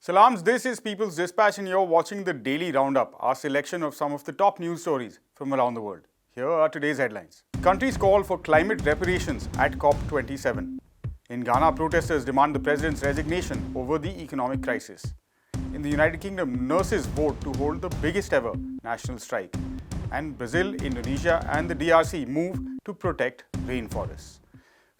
Salams, this is People's Dispatch and you're watching the Daily Roundup, our selection of some of the top news stories from around the world. Here are today's headlines. Countries call for climate reparations at COP27. In Ghana, protesters demand the president's resignation over the economic crisis. In the United Kingdom, nurses vote to hold the biggest ever national strike. And Brazil, Indonesia and the DRC move to protect rainforests.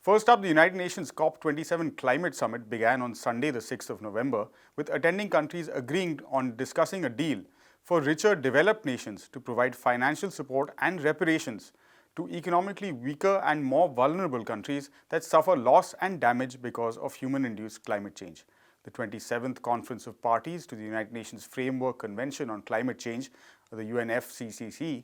First up, the United Nations COP27 climate summit began on Sunday, the 6th of November, with attending countries agreeing on discussing a deal for richer developed nations to provide financial support and reparations to economically weaker and more vulnerable countries that suffer loss and damage because of human-induced climate change. The 27th Conference of Parties to the United Nations Framework Convention on Climate Change, the UNFCCC,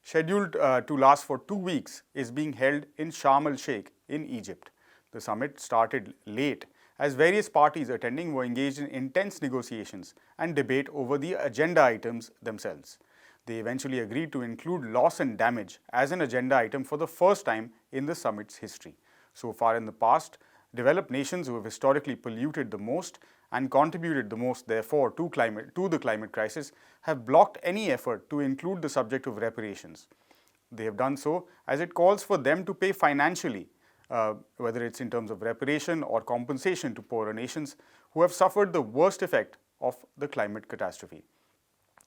scheduled to last for 2 weeks, is being held in Sharm el-Sheikh in Egypt. The summit started late as various parties attending were engaged in intense negotiations and debate over the agenda items themselves. They eventually agreed to include loss and damage as an agenda item for the first time in the summit's history. So far in the past, developed nations who have historically polluted the most and contributed the most, therefore, to the climate crisis, have blocked any effort to include the subject of reparations. They have done so as it calls for them to pay financially, whether it's in terms of reparation or compensation to poorer nations who have suffered the worst effect of the climate catastrophe.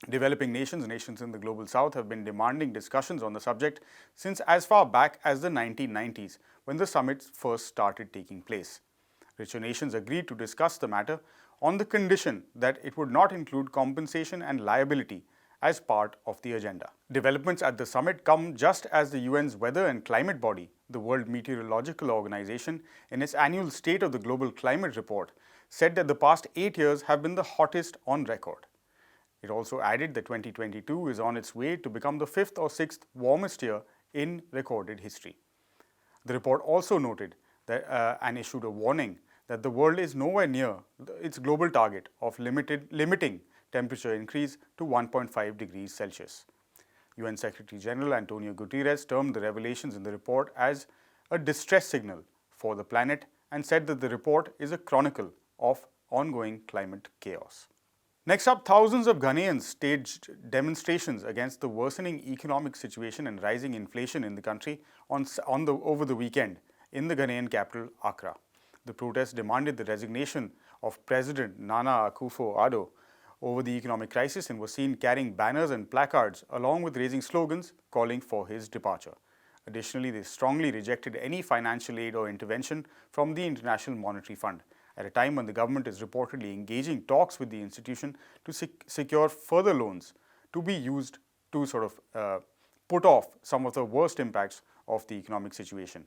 Developing nations in the global south have been demanding discussions on the subject since as far back as the 1990s, when the summit first started taking place. Richer nations agreed to discuss the matter on the condition that it would not include compensation and liability as part of the agenda. Developments at the summit come just as the UN's weather and climate body, the World Meteorological Organization, in its annual State of the Global Climate report, said that the past 8 years have been the hottest on record. It also added that 2022 is on its way to become the 5th or 6th warmest year in recorded history. The report also noted that and issued a warning that the world is nowhere near its global target of limiting temperature increase to 1.5 degrees Celsius. UN Secretary General Antonio Guterres termed the revelations in the report as a distress signal for the planet and said that the report is a chronicle of ongoing climate chaos. Next up, thousands of Ghanaians staged demonstrations against the worsening economic situation and rising inflation in the country over the weekend in the Ghanaian capital, Accra. The protests demanded the resignation of President Nana Akufo-Addo over the economic crisis and were seen carrying banners and placards along with raising slogans calling for his departure. Additionally, they strongly rejected any financial aid or intervention from the International Monetary Fund, at a time when the government is reportedly engaging talks with the institution to secure further loans to be used to put off some of the worst impacts of the economic situation.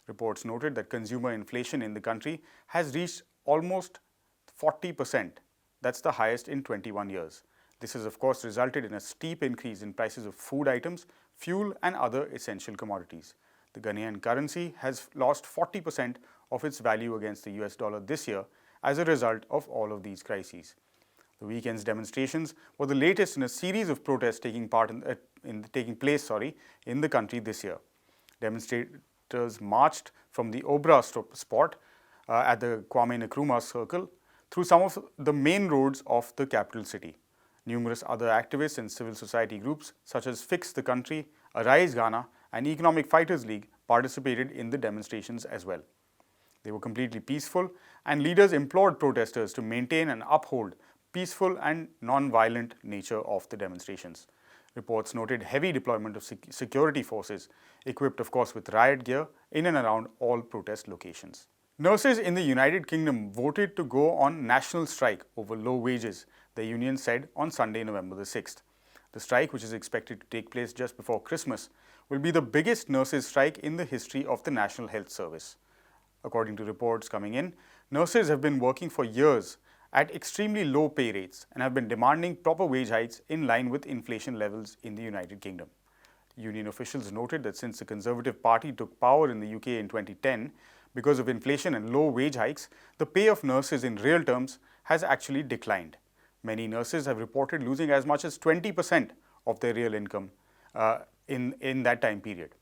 Reports noted that consumer inflation in the country has reached almost 40%. That's the highest in 21 years. This has, of course, resulted in a steep increase in prices of food items, fuel and other essential commodities. The Ghanaian currency has lost 40% of its value against the US dollar this year as a result of all of these crises. The weekend's demonstrations were the latest in a series of protests taking place in the country this year. Demonstrators marched from the Obra spot at the Kwame Nkrumah Circle through some of the main roads of the capital city. Numerous other activists and civil society groups such as Fix the Country, Arise Ghana and Economic Fighters League participated in the demonstrations as well. They were completely peaceful and leaders implored protesters to maintain and uphold peaceful and non-violent nature of the demonstrations. Reports noted heavy deployment of security forces, equipped of course with riot gear, in and around all protest locations. Nurses in the United Kingdom voted to go on national strike over low wages, the union said on Sunday, November the 6th. The strike, which is expected to take place just before Christmas, will be the biggest nurses' strike in the history of the National Health Service. According to reports coming in, nurses have been working for years at extremely low pay rates and have been demanding proper wage hikes in line with inflation levels in the United Kingdom. Union officials noted that since the Conservative Party took power in the UK in 2010, because of inflation and low wage hikes, the pay of nurses in real terms has actually declined. Many nurses have reported losing as much as 20% of their real income in that time period.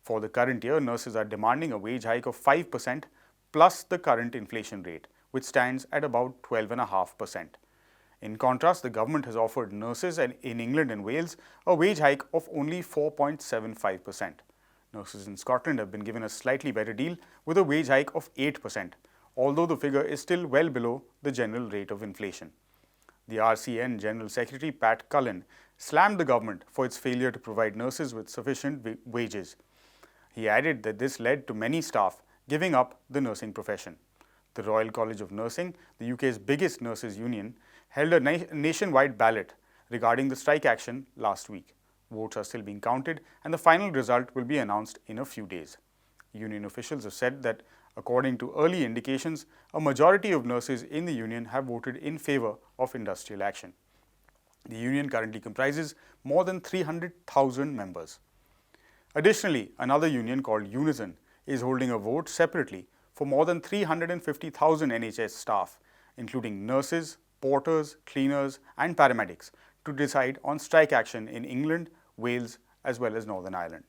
For the current year, nurses are demanding a wage hike of 5% plus the current inflation rate, which stands at about 12.5%. In contrast, the government has offered nurses in England and Wales a wage hike of only 4.75%. Nurses in Scotland have been given a slightly better deal with a wage hike of 8%, although the figure is still well below the general rate of inflation. The RCN General Secretary Pat Cullen slammed the government for its failure to provide nurses with sufficient wages. He added that this led to many staff giving up the nursing profession. The Royal College of Nursing, the UK's biggest nurses' union, held a nationwide ballot regarding the strike action last week. Votes are still being counted and the final result will be announced in a few days. Union officials have said that according to early indications, a majority of nurses in the union have voted in favour of industrial action. The union currently comprises more than 300,000 members. Additionally, another union called Unison is holding a vote separately for more than 350,000 NHS staff, including nurses, porters, cleaners and paramedics, to decide on strike action in England, Wales as well as Northern Ireland.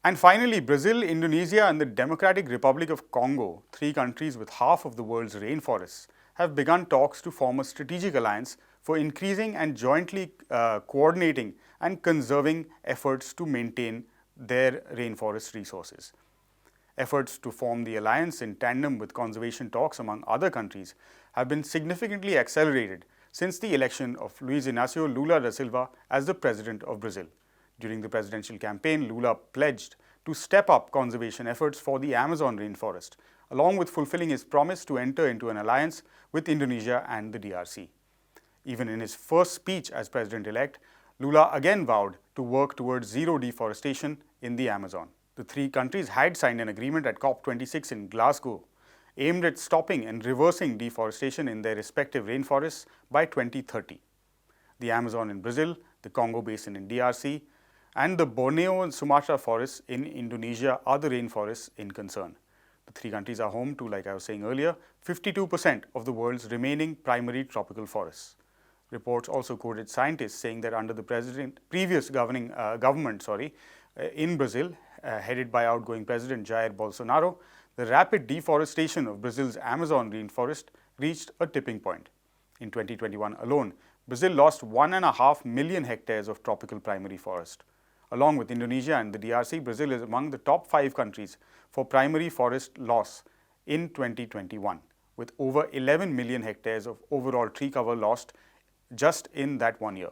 And finally, Brazil, Indonesia and the Democratic Republic of Congo, three countries with half of the world's rainforests, have begun talks to form a strategic alliance for increasing and jointly coordinating and conserving efforts to maintain their rainforest resources. Efforts to form the alliance in tandem with conservation talks among other countries have been significantly accelerated since the election of Luiz Inácio Lula da Silva as the President of Brazil. During the presidential campaign, Lula pledged to step up conservation efforts for the Amazon rainforest, along with fulfilling his promise to enter into an alliance with Indonesia and the DRC. Even in his first speech as president-elect, Lula again vowed to work towards zero deforestation in the Amazon. The three countries had signed an agreement at COP26 in Glasgow, aimed at stopping and reversing deforestation in their respective rainforests by 2030. The Amazon in Brazil, the Congo Basin in DRC, and the Borneo and Sumatra forests in Indonesia are the rainforests in concern. The three countries are home to, like I was saying earlier, 52% of the world's remaining primary tropical forests. Reports also quoted scientists saying that under the previous government in Brazil, headed by outgoing President Jair Bolsonaro, the rapid deforestation of Brazil's Amazon rainforest reached a tipping point. In 2021 alone, Brazil lost 1.5 million hectares of tropical primary forest. Along with Indonesia and the DRC, Brazil is among the top 5 countries for primary forest loss in 2021, with over 11 million hectares of overall tree cover lost just in that 1 year.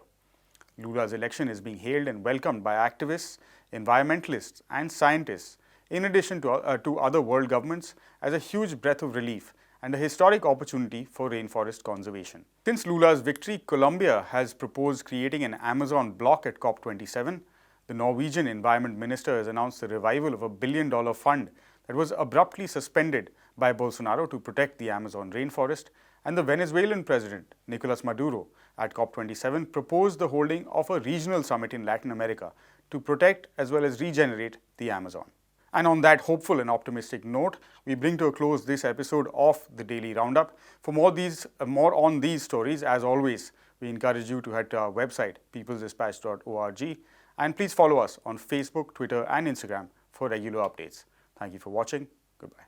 Lula's election is being hailed and welcomed by activists, environmentalists and scientists, in addition to other world governments, as a huge breath of relief and a historic opportunity for rainforest conservation. Since Lula's victory, Colombia has proposed creating an Amazon block at COP27. The Norwegian Environment Minister has announced the revival of a $1 billion fund that was abruptly suspended by Bolsonaro to protect the Amazon rainforest, and the Venezuelan President Nicolas Maduro at COP27 proposed the holding of a regional summit in Latin America to protect as well as regenerate the Amazon. And on that hopeful and optimistic note, we bring to a close this episode of the Daily Roundup. For more on these stories, as always, we encourage you to head to our website, peoplesdispatch.org, and please follow us on Facebook, Twitter and Instagram for regular updates. Thank you for watching. Goodbye.